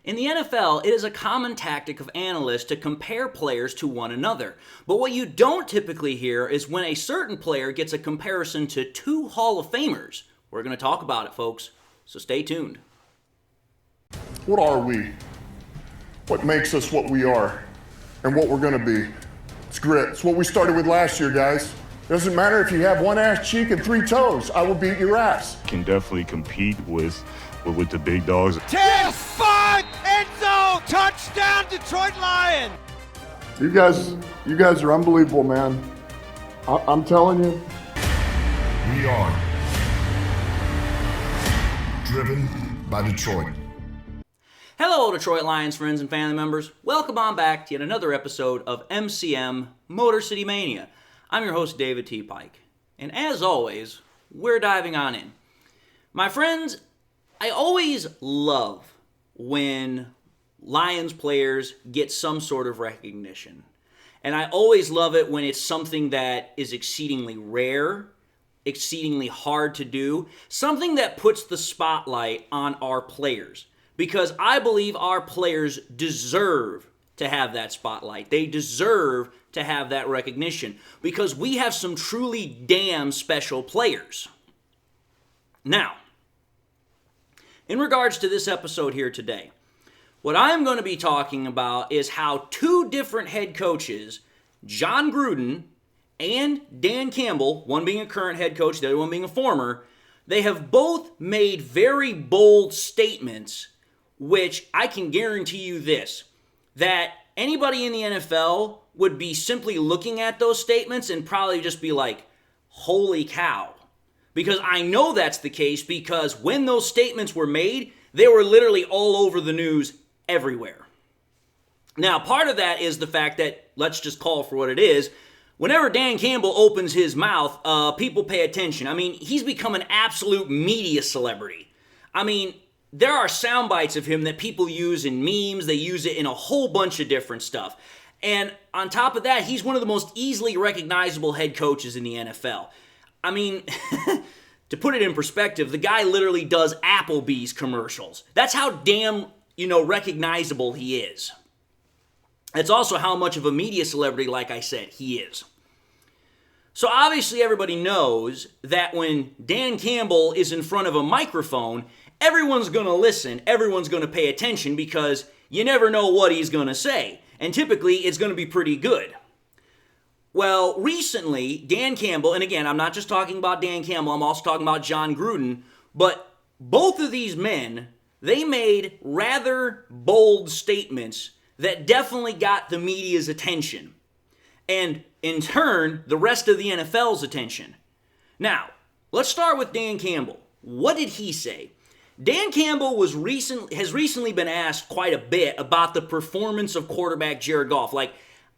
In the NFL, it is a common tactic of analysts to compare players to one another. But what you don't typically hear is when a certain player gets a comparison to two Hall of Famers. We're going to talk about it, folks, so stay tuned. What are we? What makes us what we are and what we're going to be? It's grit. It's what we started with last year, guys. It doesn't matter if you have one ass cheek and three toes. I will beat your ass. Can definitely compete with the big dogs. 10-5, end zone, touchdown, Detroit Lions. You guys are unbelievable, man. I'm telling you. We are driven by Detroit. Hello, Detroit Lions friends and family members. Welcome on back to yet another episode of MCM Motor City Mania. I'm your host, David T. Pike. And as always, we're diving on in. My friends, I always love when Lions players get some sort of recognition. And I always love it when it's something that is exceedingly rare, exceedingly hard to do, something that puts the spotlight on our players. Because I believe our players deserve to have that spotlight. They deserve to have that recognition. Because we have some truly damn special players. Now, in regards to this episode here today, what I'm going to be talking about is how two different head coaches, John Gruden and Dan Campbell, one being a current head coach, the other one being a former, they have both made very bold statements, which I can guarantee you this, that anybody in the NFL would be simply looking at those statements and probably just be like, holy cow. Because I know that's the case because when those statements were made, they were literally all over the news everywhere. Now, part of that is the fact that, let's just call for what it is, whenever Dan Campbell opens his mouth, people pay attention. I mean, he's become an absolute media celebrity. I mean, there are sound bites of him that people use in memes. They use it in a whole bunch of different stuff. And on top of that, he's one of the most easily recognizable head coaches in the NFL. I mean, to put it in perspective, the guy literally does Applebee's commercials. That's how damn, recognizable he is. That's also how much of a media celebrity, like I said, he is. So obviously everybody knows that when Dan Campbell is in front of a microphone, everyone's going to listen, everyone's going to pay attention because you never know what he's going to say. And typically, it's going to be pretty good. Well, recently, Dan Campbell, and again, I'm not just talking about Dan Campbell, I'm also talking about John Gruden, but both of these men, they made rather bold statements that definitely got the media's attention. And in turn, the rest of the NFL's attention. Now, let's start with Dan Campbell. What did he say? Dan Campbell has recently been asked quite a bit about the performance of quarterback Jared Goff. Like,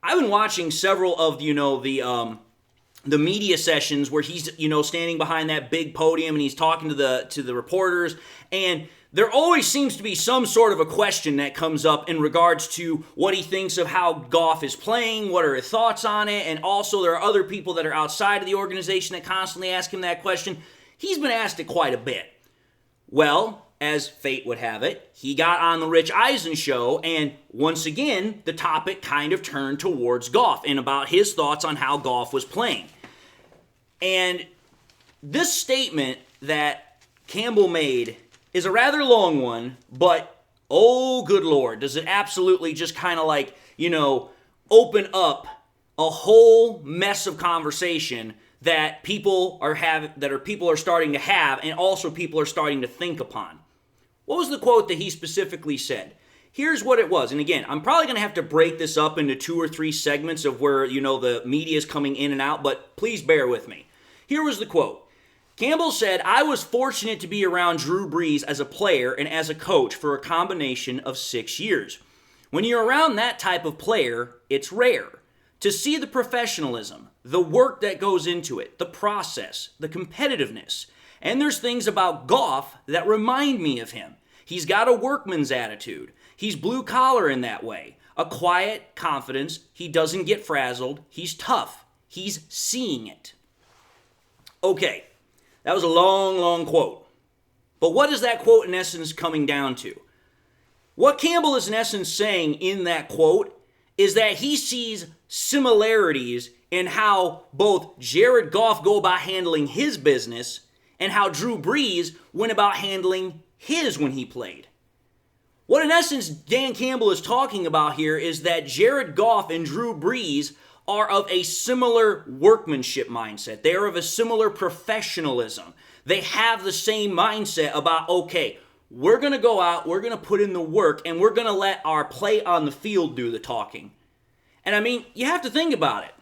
I've been watching several of, the media sessions where he's, standing behind that big podium and he's talking to the reporters, and there always seems to be some sort of a question that comes up in regards to what he thinks of how Goff is playing, what are his thoughts on it, and also there are other people that are outside of the organization that constantly ask him that question. He's been asked it quite a bit. Well, as fate would have it, he got on the Rich Eisen show, and once again, the topic kind of turned towards Goff and about his thoughts on how Goff was playing. And this statement that Campbell made is a rather long one, but oh good Lord, does it absolutely just kind of like, open up a whole mess of conversation that people are starting to have, and also people are starting to think upon. What was the quote that he specifically said? Here's what it was. And again, I'm probably going to have to break this up into 2 or 3 segments of where, the media is coming in and out, but please bear with me. Here was the quote. Campbell said, "I was fortunate to be around Drew Brees as a player and as a coach for a combination of 6 years. When you're around that type of player, it's rare. To see the professionalism, the work that goes into it, the process, the competitiveness. And there's things about Goff that remind me of him. He's got a workman's attitude. He's blue collar in that way. A quiet confidence. He doesn't get frazzled. He's tough. He's seeing it." Okay, that was a long, long quote. But what is that quote in essence coming down to? What Campbell is in essence saying in that quote is that he sees similarities in how both Jared Goff go about handling his business and how Drew Brees went about handling his when he played. What in essence Dan Campbell is talking about here is that Jared Goff and Drew Brees are of a similar workmanship mindset. They are of a similar professionalism. They have the same mindset about, okay, we're going to go out, we're going to put in the work, and we're going to let our play on the field do the talking. And I mean, you have to think about it.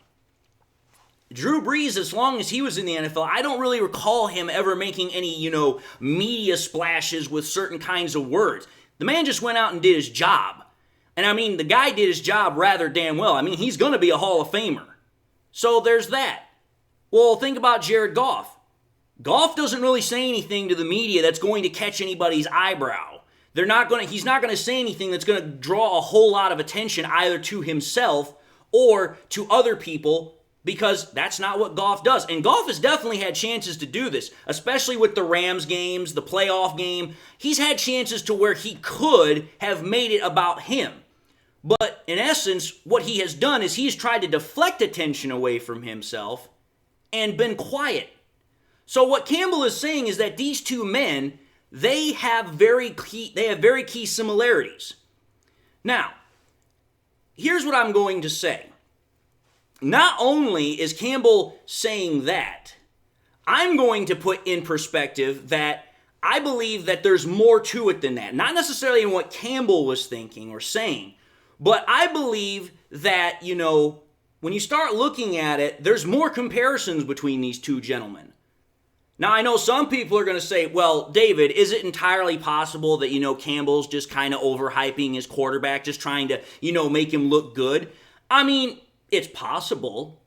Drew Brees, as long as he was in the NFL, I don't really recall him ever making any, media splashes with certain kinds of words. The man just went out and did his job. And I mean, the guy did his job rather damn well. I mean, he's going to be a Hall of Famer. So there's that. Well, think about Jared Goff. Goff doesn't really say anything to the media that's going to catch anybody's eyebrow. He's not going to say anything that's going to draw a whole lot of attention either to himself or to other people, because that's not what Goff does. And Goff has definitely had chances to do this, especially with the Rams games, the playoff game. He's had chances to where he could have made it about him. But in essence, what he has done is he's tried to deflect attention away from himself and been quiet. So what Campbell is saying is that these two men, they have very key similarities. Now, here's what I'm going to say. Not only is Campbell saying that, I'm going to put in perspective that I believe that there's more to it than that. Not necessarily in what Campbell was thinking or saying, but I believe that, when you start looking at it, there's more comparisons between these two gentlemen. Now, I know some people are going to say, well, David, is it entirely possible that, Campbell's just kind of overhyping his quarterback, just trying to, make him look good? I mean, it's possible,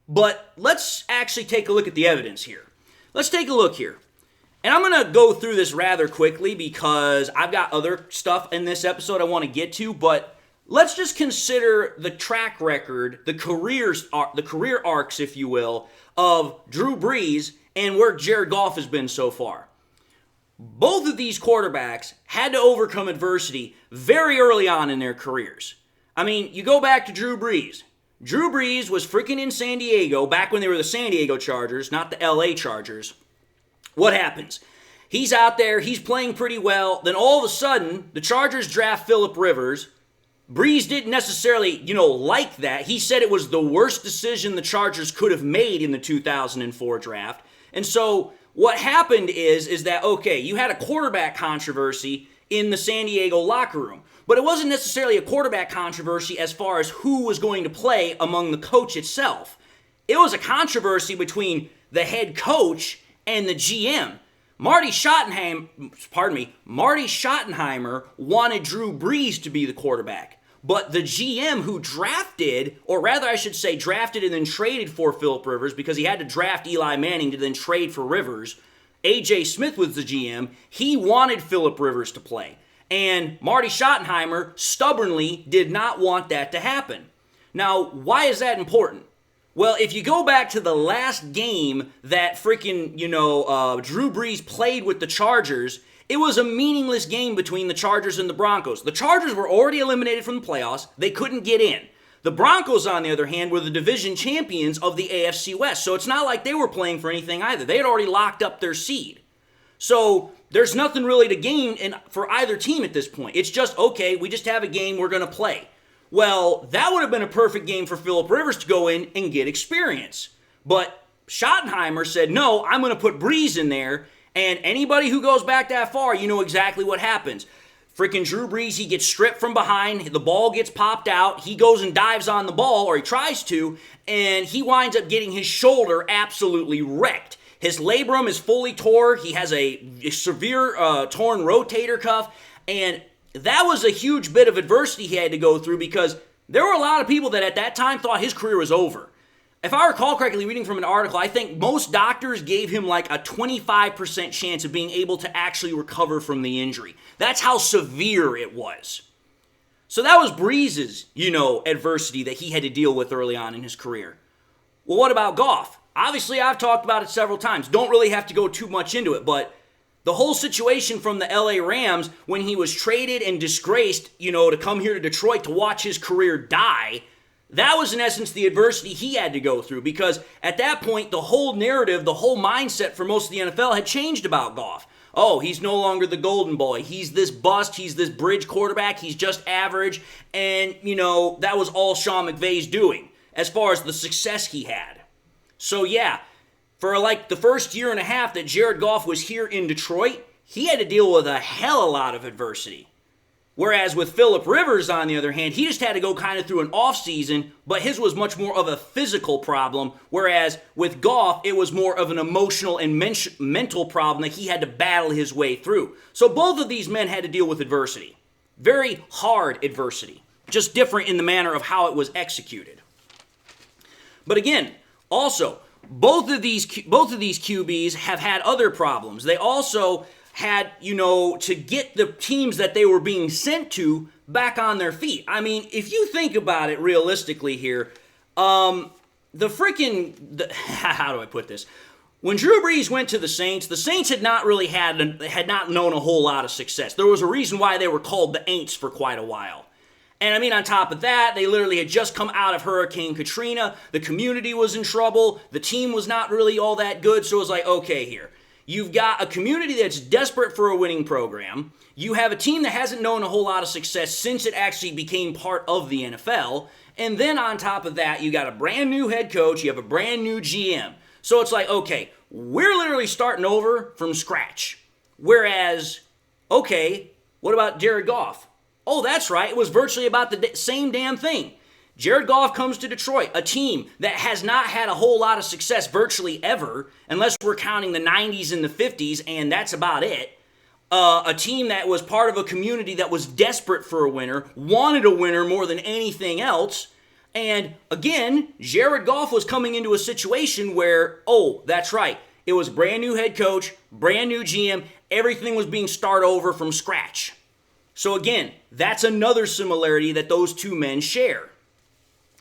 but let's actually take a look at the evidence here. Let's take a look here. And I'm going to go through this rather quickly because I've got other stuff in this episode I want to get to, but let's just consider the track record, the career arcs, if you will, of Drew Brees and where Jared Goff has been so far. Both of these quarterbacks had to overcome adversity very early on in their careers. I mean, you go back to Drew Brees. Drew Brees was freaking in San Diego back when they were the San Diego Chargers, not the LA Chargers. What happens? He's out there, he's playing pretty well, then all of a sudden, the Chargers draft Phillip Rivers. Brees didn't necessarily, like that. He said it was the worst decision the Chargers could have made in the 2004 draft. And so what happened is that, okay, you had a quarterback controversy in the San Diego locker room. But it wasn't necessarily a quarterback controversy as far as who was going to play among the coach itself. It was a controversy between the head coach and the GM. Marty Schottenheimer wanted Drew Brees to be the quarterback. But the GM who drafted, or rather I should say drafted and then traded for Phillip Rivers, because he had to draft Eli Manning to then trade for Rivers, A.J. Smith was the GM. He wanted Phillip Rivers to play. And Marty Schottenheimer stubbornly did not want that to happen. Now, why is that important? Well, if you go back to the last game that freaking, Drew Brees played with the Chargers, it was a meaningless game between the Chargers and the Broncos. The Chargers were already eliminated from the playoffs. They couldn't get in. The Broncos, on the other hand, were the division champions of the AFC West. So it's not like they were playing for anything either. They had already locked up their seed. So there's nothing really to gain for either team at this point. It's just, okay, we just have a game, we're going to play. Well, that would have been a perfect game for Phillip Rivers to go in and get experience. But Schottenheimer said, no, I'm going to put Brees in there. And anybody who goes back that far, you know exactly what happens. Freaking Drew Brees, he gets stripped from behind, the ball gets popped out, he goes and dives on the ball, or he tries to, and he winds up getting his shoulder absolutely wrecked. His labrum is fully tore, he has a severe torn rotator cuff, and that was a huge bit of adversity he had to go through because there were a lot of people that at that time thought his career was over. If I recall correctly, reading from an article, I think most doctors gave him like a 25% chance of being able to actually recover from the injury. That's how severe it was. So that was Brees's, adversity that he had to deal with early on in his career. Well, what about Goff? Obviously, I've talked about it several times. Don't really have to go too much into it, but The whole situation from the LA Rams when he was traded and disgraced, to come here to Detroit to watch his career die, that was in essence the adversity he had to go through, because at that point, the whole narrative, the whole mindset for most of the NFL had changed about Goff. Oh, he's no longer the golden boy. He's this bust. He's this bridge quarterback. He's just average. And, that was all Sean McVay's doing as far as the success he had. So, yeah, for like the first year and a half that Jared Goff was here in Detroit, he had to deal with a hell of a lot of adversity. Whereas with Phillip Rivers, on the other hand, he just had to go kind of through an offseason, but his was much more of a physical problem, whereas with Goff, it was more of an emotional and mental problem that he had to battle his way through. So both of these men had to deal with adversity. Very hard adversity, just different in the manner of how it was executed. But again, also, both of these QBs have had other problems. They also had, to get the teams that they were being sent to back on their feet. I mean, if you think about it realistically here, how do I put this? When Drew Brees went to the Saints had not really had not known a whole lot of success. There was a reason why they were called the Aints for quite a while. And I mean, on top of that, they literally had just come out of Hurricane Katrina. The community was in trouble. The team was not really all that good. So it was like, okay, here. You've got a community that's desperate for a winning program. You have a team that hasn't known a whole lot of success since it actually became part of the NFL. And then on top of that, you got a brand new head coach. You have a brand new GM. So it's like, okay, we're literally starting over from scratch. Whereas, okay, what about Jared Goff? Oh, that's right. It was virtually about the same damn thing. Jared Goff comes to Detroit, a team that has not had a whole lot of success virtually ever, unless we're counting the 90s and the 50s, and that's about it. A team that was part of a community that was desperate for a winner, wanted a winner more than anything else. And again, Jared Goff was coming into a situation where, oh, that's right, it was brand new head coach, brand new GM, everything was being started over from scratch. So again, that's another similarity that those two men share.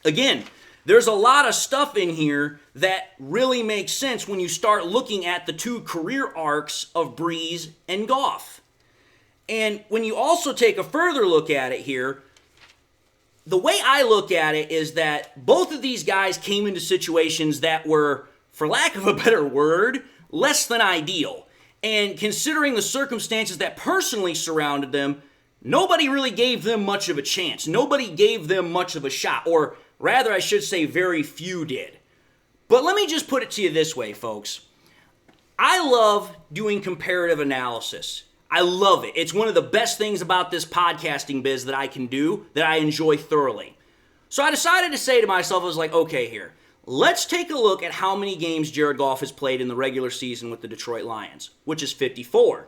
Again, there's a lot of stuff in here that really makes sense when you start looking at the two career arcs of Brees and Goff. And when you also take a further look at it here, the way I look at it is that both of these guys came into situations that were, for lack of a better word, less than ideal. And considering the circumstances that personally surrounded them, nobody really gave them much of a chance. Nobody gave them much of a shot, or rather, I should say very few did. But let me just put it to you this way, folks. I love doing comparative analysis. I love it. It's one of the best things about this podcasting biz that I can do, that I enjoy thoroughly. So I decided to say to myself, I was like, okay, here, let's take a look at how many games Jared Goff has played in the regular season with the Detroit Lions, which is 54.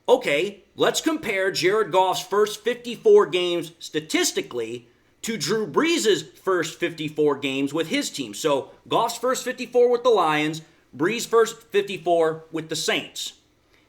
Okay, let's compare Jared Goff's first 54 games statistically to Drew Brees' first 54 games with his team. So Goff's first 54 with the Lions, Brees' first 54 with the Saints.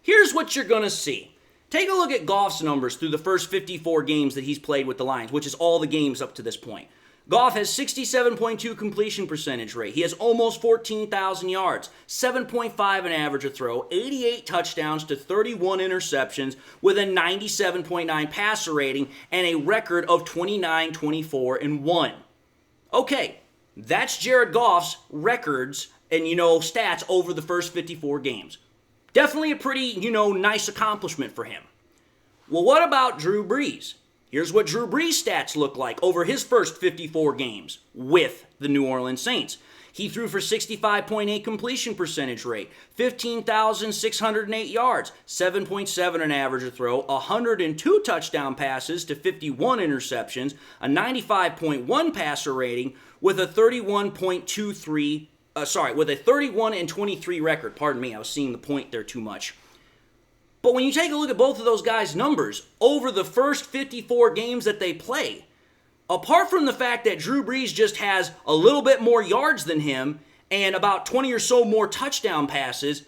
Here's what you're going to see. Take a look at Goff's numbers through the first 54 games that he's played with the Lions, which is all the games up to this point. Goff has 67.2 completion percentage rate. He has almost 14,000 yards, 7.5 an average a throw, 88 touchdowns to 31 interceptions with a 97.9 passer rating and a record of 29, 24, and 1. Okay, that's Jared Goff's records and, stats over the first 54 games. Definitely a pretty, nice accomplishment for him. Well, what about Drew Brees? Here's what Drew Brees' stats look like over his first 54 games with the New Orleans Saints. He threw for 65.8 completion percentage rate, 15,608 yards, 7.7 an average a throw, 102 touchdown passes to 51 interceptions, a 95.1 passer rating with a 31 and 23 record. Pardon me, I was seeing the point there too much. But when you take a look at both of those guys' numbers over the first 54 games that they play, apart from the fact that Drew Brees just has a little bit more yards than him and about 20 or so more touchdown passes,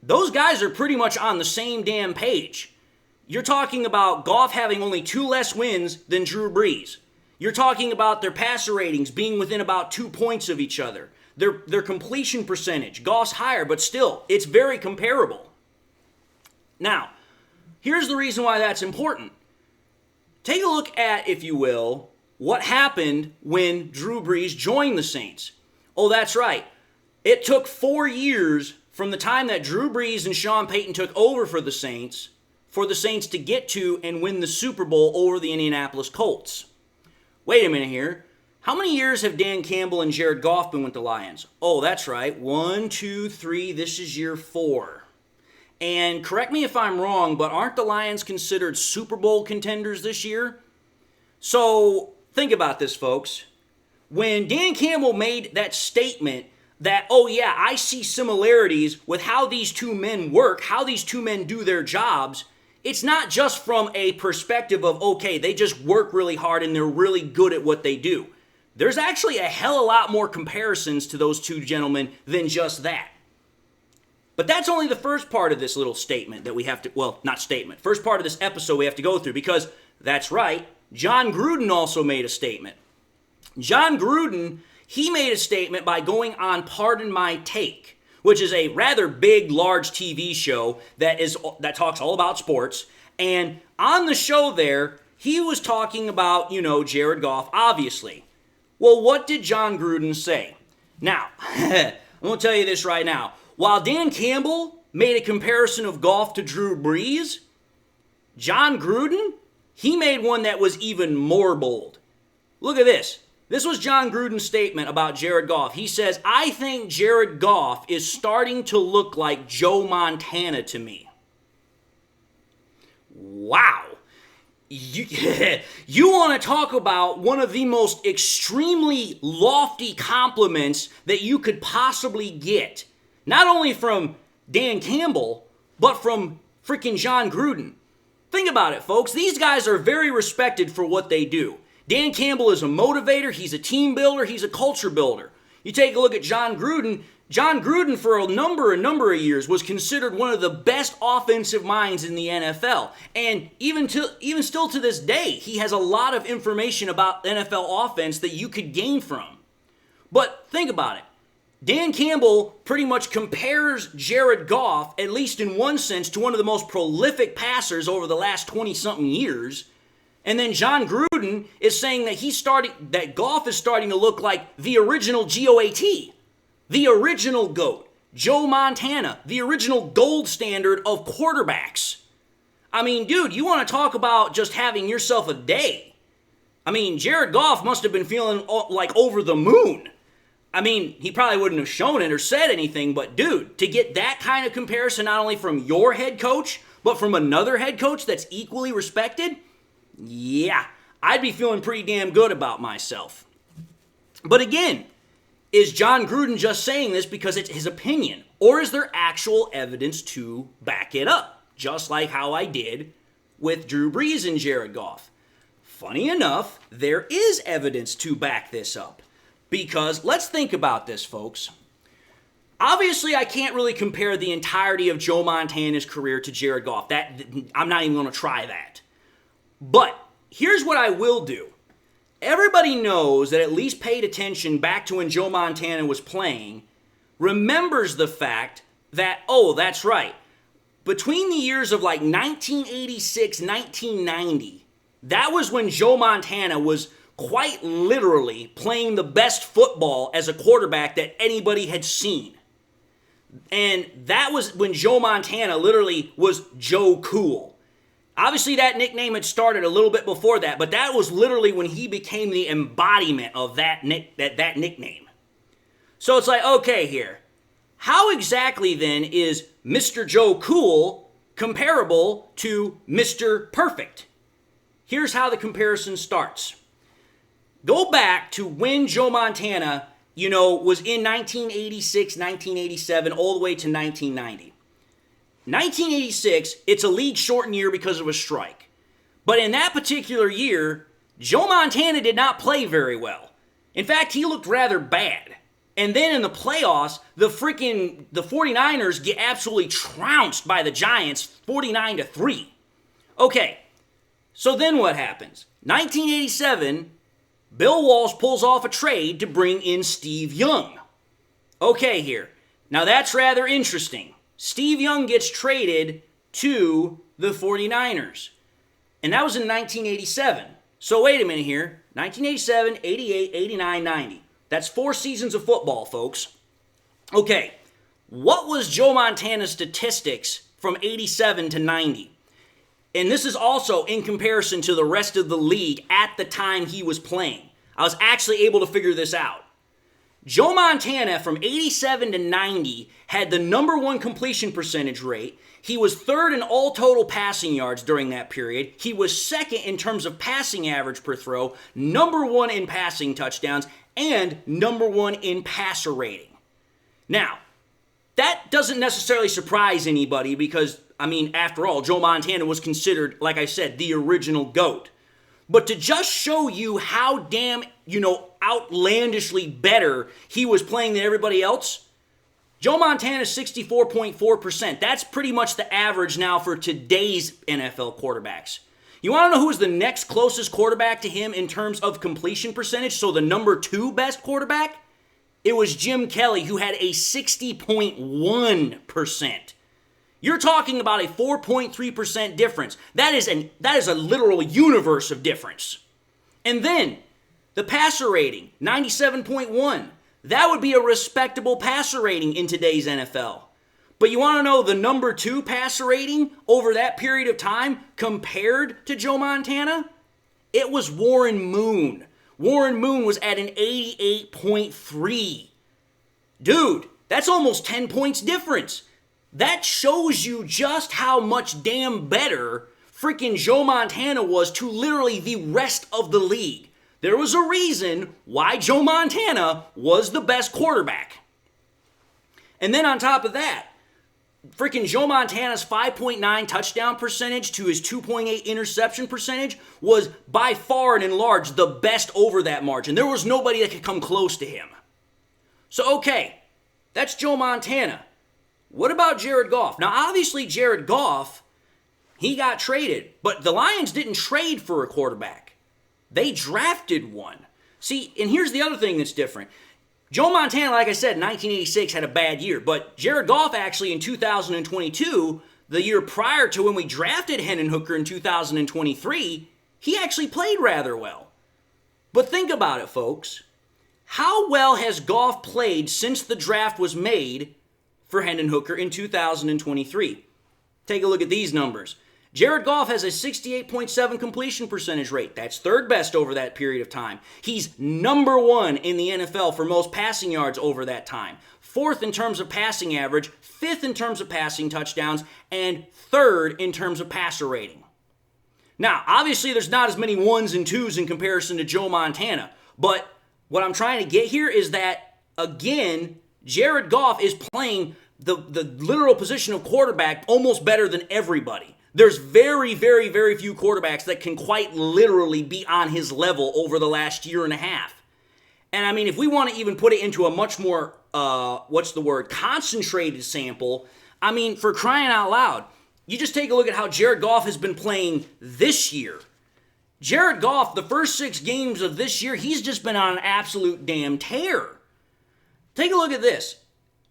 those guys are pretty much on the same damn page. You're talking about Goff having only 2 less wins than Drew Brees. You're talking about their passer ratings being within about 2 points of each other. Their completion percentage, Goff's higher, but still, it's very comparable. Now, here's the reason why that's important. Take a look at, if you will, what happened when Drew Brees joined the Saints. Oh, that's right. It took 4 years from the time that Drew Brees and Sean Payton took over for the Saints to get to and win the Super Bowl over the Indianapolis Colts. Wait a minute here. How many years have Dan Campbell and Jared Goff been with the Lions? Oh, that's right. 1, 2, 3. This is year 4. And correct me if I'm wrong, but aren't the Lions considered Super Bowl contenders this year? So think about this, folks. When Dan Campbell made that statement that, oh yeah, I see similarities with how these two men work, how these two men do their jobs, it's not just from a perspective of, okay, they just work really hard and they're really good at what they do. There's actually a hell of a lot more comparisons to those two gentlemen than just that. But that's only the first part of this little statement that we have to, well, not statement, first part of this episode we have to go through, because that's right, John Gruden also made a statement. John Gruden, he made a statement by going on Pardon My Take, which is a rather big, large TV show that talks all about sports. And on the show there, he was talking about, Jared Goff, obviously. Well, what did John Gruden say? Now, I'm going to tell you this right now. While Dan Campbell made a comparison of Goff to Drew Brees, John Gruden, he made one that was even more bold. Look at this. This was John Gruden's statement about Jared Goff. He says, I think Jared Goff is starting to look like Joe Montana to me. Wow. You want to talk about one of the most extremely lofty compliments that you could possibly get. Not only from Dan Campbell, but from freaking John Gruden. Think about it, folks. These guys are very respected for what they do. Dan Campbell is a motivator, he's a team builder, he's a culture builder. You take a look at John Gruden. John Gruden, for a number of years, was considered one of the best offensive minds in the NFL. And even still to this day, he has a lot of information about NFL offense that you could gain from. But think about it. Dan Campbell pretty much compares Jared Goff, at least in one sense, to one of the most prolific passers over the last 20-something years. And then John Gruden is saying that Goff is starting to look like the original GOAT, the original GOAT, Joe Montana, the original gold standard of quarterbacks. I mean, dude, you want to talk about just having yourself a day. I mean, Jared Goff must have been feeling like over the moon. I mean, he probably wouldn't have shown it or said anything, but dude, to get that kind of comparison not only from your head coach, but from another head coach that's equally respected, yeah, I'd be feeling pretty damn good about myself. But again, is John Gruden just saying this because it's his opinion, or is there actual evidence to back it up? Just like how I did with Drew Brees and Jared Goff. Funny enough, there is evidence to back this up. Because let's think about this, folks. Obviously, I can't really compare the entirety of Joe Montana's career to Jared Goff. I'm not even going to try that. But here's what I will do. Everybody knows that at least paid attention back to when Joe Montana was playing, remembers the fact that, oh, that's right, between the years of like 1986, 1990, that was when Joe Montana was quite literally playing the best football as a quarterback that anybody had seen. And that was when Joe Montana literally was Joe Cool. Obviously, that nickname had started a little bit before that, but that was literally when he became the embodiment of that nickname. So it's like, okay, here. How exactly then is Mr. Joe Cool comparable to Mr. Perfect? Here's how the comparison starts. Go back to when Joe Montana, was in 1986, 1987, all the way to 1990. 1986, it's a league-shortened year because of a strike. But in that particular year, Joe Montana did not play very well. In fact, he looked rather bad. And then in the playoffs, the 49ers get absolutely trounced by the Giants, 49-3. Okay, so then what happens? 1987, Bill Walsh pulls off a trade to bring in Steve Young. Okay, here. Now that's rather interesting. Steve Young gets traded to the 49ers. And that was in 1987. So wait a minute here. 1987, 88, 89, 90. That's 4 seasons of football, folks. Okay, what was Joe Montana's statistics from 87 to 90? And this is also in comparison to the rest of the league at the time he was playing. I was actually able to figure this out. Joe Montana from 87 to 90 had the number 1 completion percentage rate. He was 3rd in all total passing yards during that period. He was 2nd in terms of passing average per throw, number 1 in passing touchdowns, and number 1 in passer rating. Now, that doesn't necessarily surprise anybody because, after all, Joe Montana was considered, like I said, the original GOAT. But to just show you how damn, outlandishly better he was playing than everybody else, Joe Montana's 64.4%. That's pretty much the average now for today's NFL quarterbacks. You want to know who's the next closest quarterback to him in terms of completion percentage? So the number 2 best quarterback? It was Jim Kelly, who had a 60.1%. You're talking about a 4.3% difference. That is a literal universe of difference. And then the passer rating, 97.1. That would be a respectable passer rating in today's NFL. But you want to know the number 2 passer rating over that period of time compared to Joe Montana? It was Warren Moon. Warren Moon was at an 88.3. Dude, that's almost 10 points difference. That shows you just how much damn better freaking Joe Montana was to literally the rest of the league. There was a reason why Joe Montana was the best quarterback. And then on top of that, freaking Joe Montana's 5.9 touchdown percentage to his 2.8 interception percentage was by far and in large the best over that margin. There was nobody that could come close to him. So okay, that's Joe Montana. What about Jared Goff? Now obviously Jared Goff, he got traded, but the Lions didn't trade for a quarterback. They drafted one. See, and here's the other thing that's different. Joe Montana, like I said, in 1986 had a bad year, but Jared Goff actually in 2022, the year prior to when we drafted Hendon Hooker in 2023, he actually played rather well. But think about it, folks. How well has Goff played since the draft was made for Hendon Hooker in 2023? Take a look at these numbers. Jared Goff has a 68.7 completion percentage rate. That's 3rd best over that period of time. He's number 1 in the NFL for most passing yards over that time. 4th in terms of passing average, 5th in terms of passing touchdowns, and 3rd in terms of passer rating. Now, obviously there's not as many 1s and 2s in comparison to Joe Montana, but what I'm trying to get here is that, again, Jared Goff is playing the literal position of quarterback almost better than everybody. There's very, very, very few quarterbacks that can quite literally be on his level over the last year and a half. And if we want to even put it into a much more, concentrated sample, for crying out loud, you just take a look at how Jared Goff has been playing this year. Jared Goff, the first 6 games of this year, he's just been on an absolute damn tear. Take a look at this.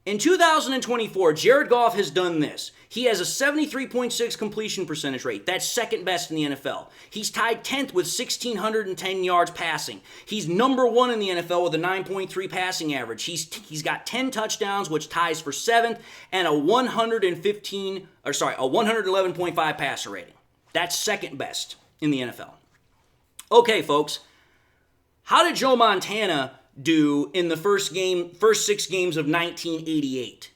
In 2024, Jared Goff has done this. He has a 73.6 completion percentage rate. That's 2nd best in the NFL. He's tied 10th with 1,610 yards passing. He's number 1 in the NFL with a 9.3 passing average. He's got 10 touchdowns, which ties for 7th, and a 111.5 passer rating. That's 2nd best in the NFL. Okay, folks. How did Joe Montana do in the first 6 games of 1988?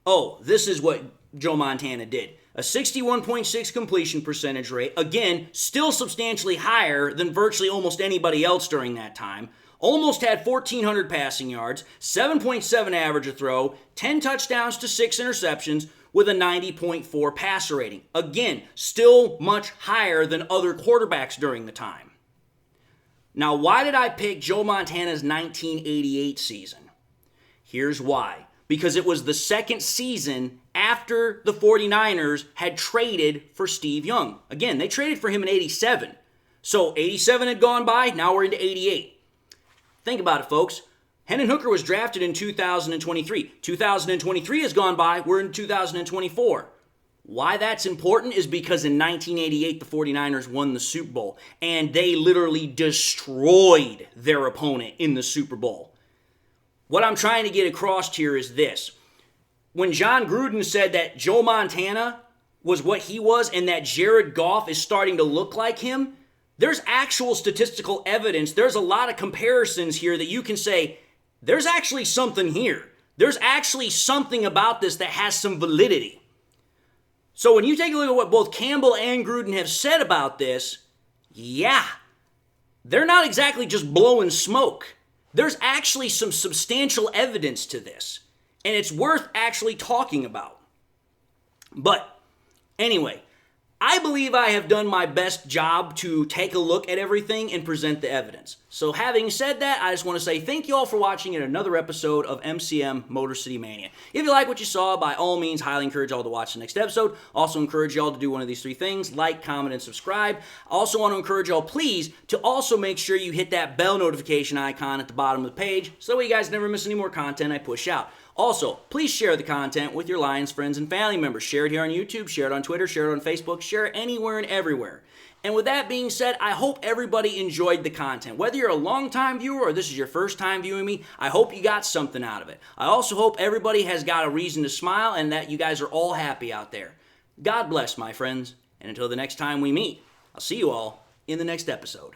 Oh, this is what Joe Montana did. A 61.6 completion percentage rate. Again, still substantially higher than virtually almost anybody else during that time. Almost had 1,400 passing yards, 7.7 average a throw, 10 touchdowns to 6 interceptions with a 90.4 passer rating. Again, still much higher than other quarterbacks during the time. Now, why did I pick Joe Montana's 1988 season? Here's why. Because it was the 2nd season after the 49ers had traded for Steve Young. Again, they traded for him in 87. So 87 had gone by, now we're into 88. Think about it, folks. Hendon Hooker was drafted in 2023. 2023 has gone by, we're in 2024. Why that's important is because in 1988, the 49ers won the Super Bowl, and they literally destroyed their opponent in the Super Bowl. What I'm trying to get across here is this. When John Gruden said that Joe Montana was what he was and that Jared Goff is starting to look like him, there's actual statistical evidence. There's a lot of comparisons here that you can say, there's actually something here. There's actually something about this that has some validity. So when you take a look at what both Campbell and Gruden have said about this, yeah, they're not exactly just blowing smoke. There's actually some substantial evidence to this, and it's worth actually talking about. But anyway, I believe I have done my best job to take a look at everything and present the evidence. So having said that, I just want to say thank you all for watching another episode of MCM Motor City Mania. If you like what you saw, by all means, highly encourage y'all to watch the next episode. Also encourage y'all to do one of these three things: like, comment, and subscribe. I also want to encourage y'all, please, to also make sure you hit that bell notification icon at the bottom of the page so that you guys never miss any more content I push out. Also, please share the content with your Lions friends and family members. Share it here on YouTube, share it on Twitter, share it on Facebook, share it anywhere and everywhere. And with that being said, I hope everybody enjoyed the content. Whether you're a long-time viewer or this is your first time viewing me, I hope you got something out of it. I also hope everybody has got a reason to smile and that you guys are all happy out there. God bless, my friends, and until the next time we meet, I'll see you all in the next episode.